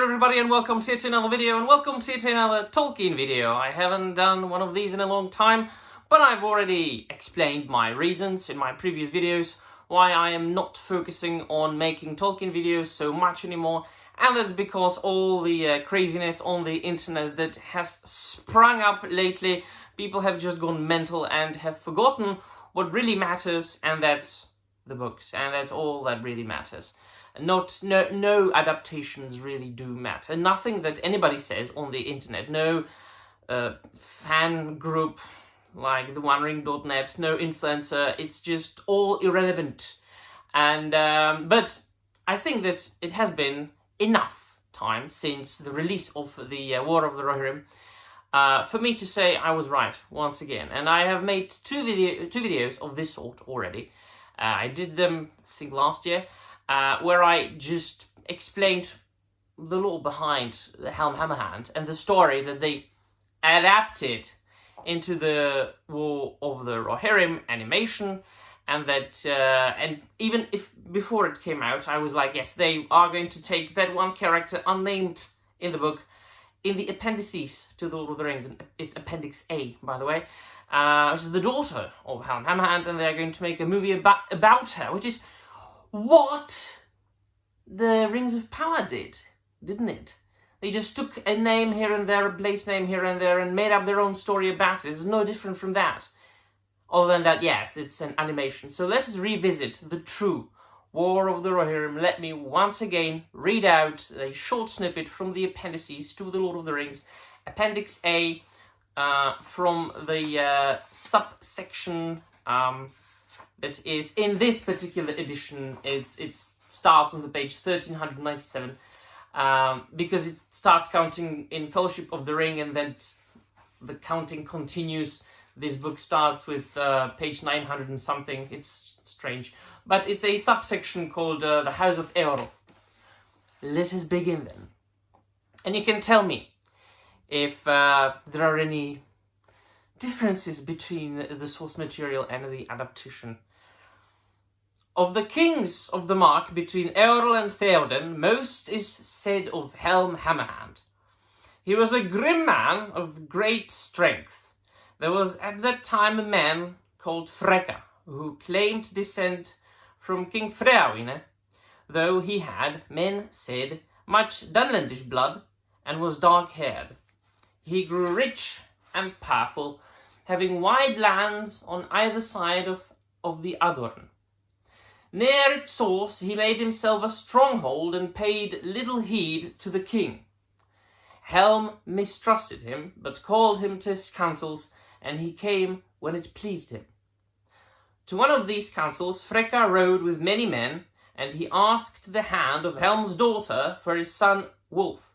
there everybody, and welcome to yet another video, and welcome to yet another Tolkien video. I haven't done one of these in a long time, but I've already explained my reasons in my previous videos why I am not focusing on making Tolkien videos so much anymore, and that's because all the craziness on the internet that has sprung up lately, people have just gone mental and have forgotten what really matters, and that's the books, and that's all that really matters. No adaptations really do matter. Nothing that anybody says on the internet, no fan group like theonering.net, no influencer, it's just all irrelevant. And but I think that it has been enough time since the release of the War of the Rohirrim for me to say I was right once again. And I have made two videos of this sort already. I did them, I think, last year, where I just explained the lore behind the Helm Hammerhand and the story that they adapted into the War of the Rohirrim animation, and that and even if before it came out I was like, yes, they are going to take that one character unnamed in the book in the appendices to the Lord of the Rings, and it's Appendix A, by the way, which is the daughter of Helm Hammerhand, and they're going to make a movie about her, which is what the Rings of Power did, didn't it? They just took a name here and there, a place name here and there, and made up their own story about it. It's no different from that. Other than that, yes, it's an animation. So let's revisit the true War of the Rohirrim. Let me once again read out a short snippet from the appendices to the Lord of the Rings. Appendix A, from the subsection that is in this particular edition. It starts on the page 1397, because it starts counting in Fellowship of the Ring, and then the counting continues. This book starts with page 900 and something. It's strange, but it's a subsection called the House of Eorl. Let us begin then, and you can tell me if there are any differences between the source material and the adaptation. Of the kings of the Mark between Eorl and Theoden, most is said of Helm Hammerhand. He was a grim man of great strength. There was at that time a man called Freka, who claimed descent from King Freawine, though he had, men said, much Dunlandish blood, and was dark-haired. He grew rich and powerful, having wide lands on either side of the Adorn. Near its source he made himself a stronghold and paid little heed to the king. Helm mistrusted him, but called him to his councils, and he came when it pleased him. To one of these councils Freka rode with many men, and he asked the hand of Helm's daughter for his son Wolf.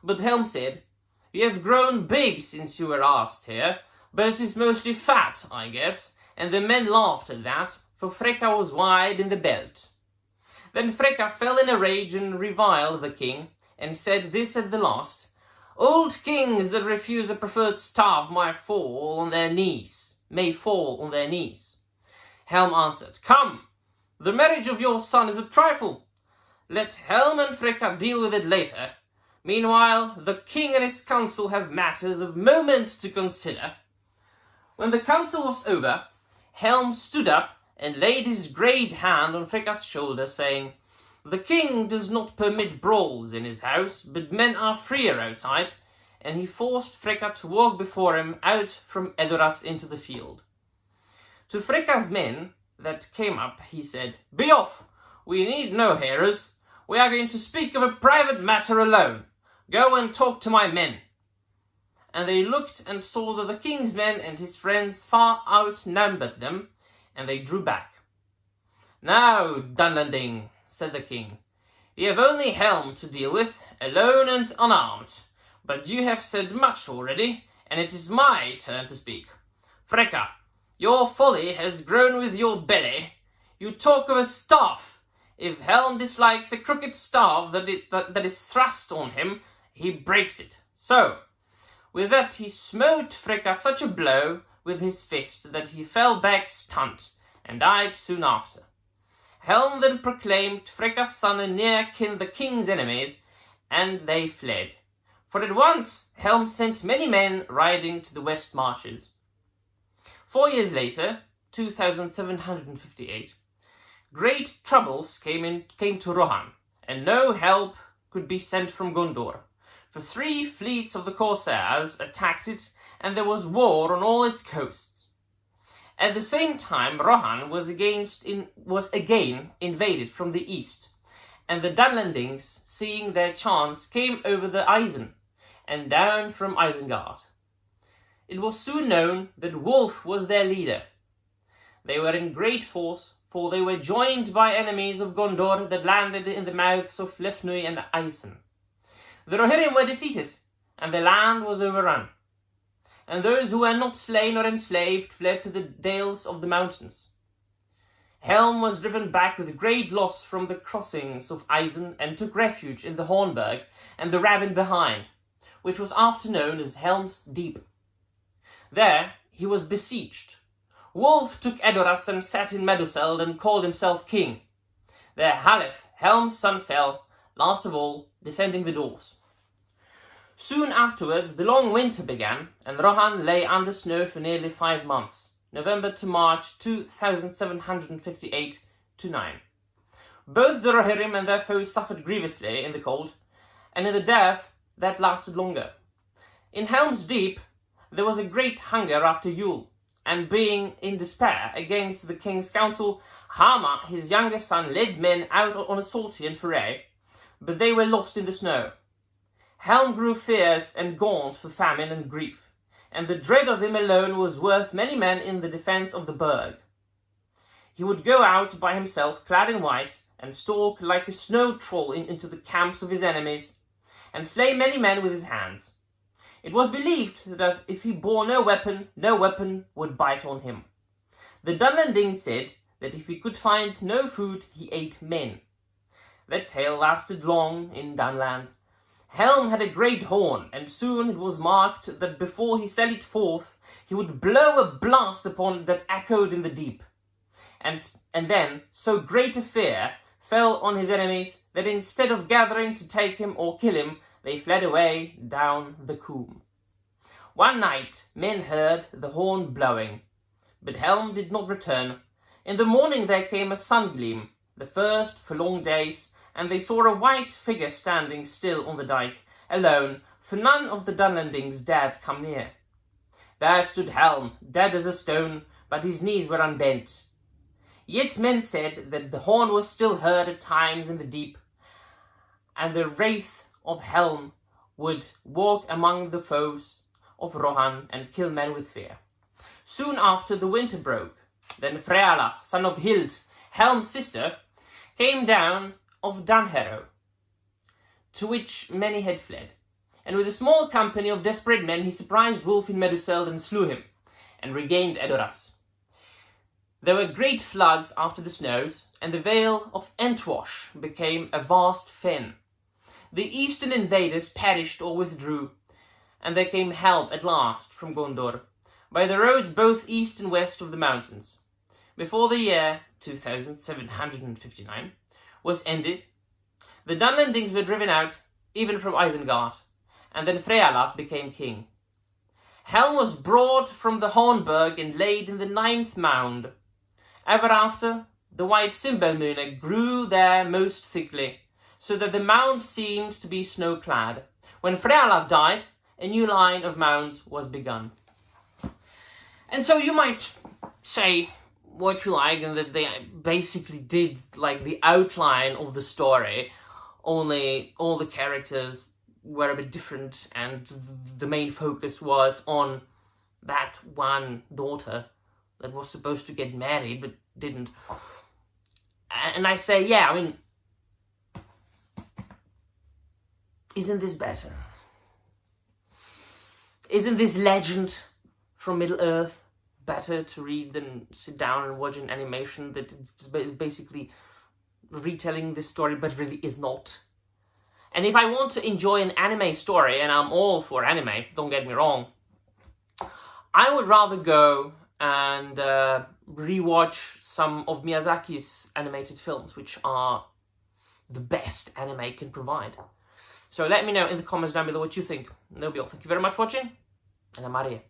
But Helm said, "You have grown big since you were asked here, but it is mostly fat, I guess," and the men laughed at that, for Freka was wide in the belt. Then Freka fell in a rage and reviled the king, and said this at the last, "Old kings that refuse a preferred staff may fall on their knees. Helm answered, "Come, the marriage of your son is a trifle. Let Helm and Freka deal with it later. Meanwhile, the king and his council have matters of moment to consider." When the council was over, Helm stood up and laid his great hand on Freka's shoulder, saying, "The king does not permit brawls in his house, but men are freer outside," and he forced Freka to walk before him out from Edoras into the field. To Freka's men that came up, he said, "Be off! We need no hearers. We are going to speak of a private matter alone. Go and talk to my men." And they looked and saw that the king's men and his friends far outnumbered them, and they drew back. "Now, Dunlanding," said the king, "you have only Helm to deal with, alone and unarmed. But you have said much already, and it is my turn to speak. Freka, your folly has grown with your belly. You talk of a staff. If Helm dislikes a crooked staff that is thrust on him, he breaks it. So, with that he smote Freka such a blow with his fist that he fell back stunned, and died soon after. Helm then proclaimed Freka's son a near kin the king's enemies, and they fled. For at once Helm sent many men riding to the west marches. 4 years later, 2758, great troubles came to Rohan, and no help could be sent from Gondor, for 3 fleets of the Corsairs attacked it, and there was war on all its coasts. At the same time, Rohan was again invaded from the east, and the Dunlandings, seeing their chance, came over the Isen, and down from Isengard. It was soon known that Wulf was their leader. They were in great force, for they were joined by enemies of Gondor that landed in the mouths of Lefnui and Isen. The Rohirrim were defeated, and the land was overrun. And those who were not slain or enslaved fled to the dales of the mountains. Helm was driven back with great loss from the crossings of Isen, and took refuge in the Hornburg and the ravine behind, which was after known as Helm's Deep. There he was besieged. Wulf took Edoras and sat in Meduseld and called himself king. There Haleth, Helm's son, fell, last of all, defending the doors. Soon afterwards the long winter began, and Rohan lay under snow for nearly 5 months, November to March 2758-9. Both the Rohirrim and their foes suffered grievously in the cold, and in the dearth that lasted longer. In Helm's Deep there was a great hunger after Yule, and being in despair against the king's counsel, Hama, his younger son, led men out on a sortie and foray, but they were lost in the snow. Helm grew fierce and gaunt for famine and grief, and the dread of him alone was worth many men in the defence of the burg. He would go out by himself, clad in white, and stalk like a snow troll into the camps of his enemies, and slay many men with his hands. It was believed that if he bore no weapon would bite on him. The Dunlanding said that if he could find no food, he ate men. That tale lasted long in Dunland. Helm had a great horn, and soon it was marked that before he sallied forth, he would blow a blast upon it that echoed in the deep. And then so great a fear fell on his enemies that instead of gathering to take him or kill him, they fled away down the Coombe. One night men heard the horn blowing, but Helm did not return. In the morning there came a sun-gleam, the first for long days, and they saw a white figure standing still on the dyke, alone, for none of the Dunlandings dared come near. There stood Helm, dead as a stone, but his knees were unbent. Yet men said that the horn was still heard at times in the deep, and the wraith of Helm would walk among the foes of Rohan and kill men with fear. Soon after the winter broke. Then Frealaf, son of Hild, Helm's sister, came down of Dunharrow, to which many had fled. And with a small company of desperate men he surprised Wulf in Meduseld and slew him, and regained Edoras. There were great floods after the snows, and the Vale of Entwash became a vast fen. The eastern invaders perished or withdrew, and there came help at last from Gondor, by the roads both east and west of the mountains. Before the year 2759 was ended, the Dunlandings were driven out, even from Isengard, and then Frealaf became king. Helm was brought from the Hornburg and laid in the 9th mound. Ever after, the white Simbelmune grew there most thickly, so that the mound seemed to be snow-clad. When Frealaf died, a new line of mounds was begun. And so you might say what you like, and that they basically did like the outline of the story, only all the characters were a bit different, and the main focus was on that one daughter that was supposed to get married but didn't. And I say, yeah, I mean, isn't this better? Isn't this legend from Middle-earth better to read than sit down and watch an animation that is basically retelling this story but really is not? And if I want to enjoy an anime story, and I'm all for anime, don't get me wrong, I would rather go and rewatch some of Miyazaki's animated films, which are the best anime can provide. So let me know in the comments down below what you think. That'll be all. Thank you very much for watching, and I'm out of here.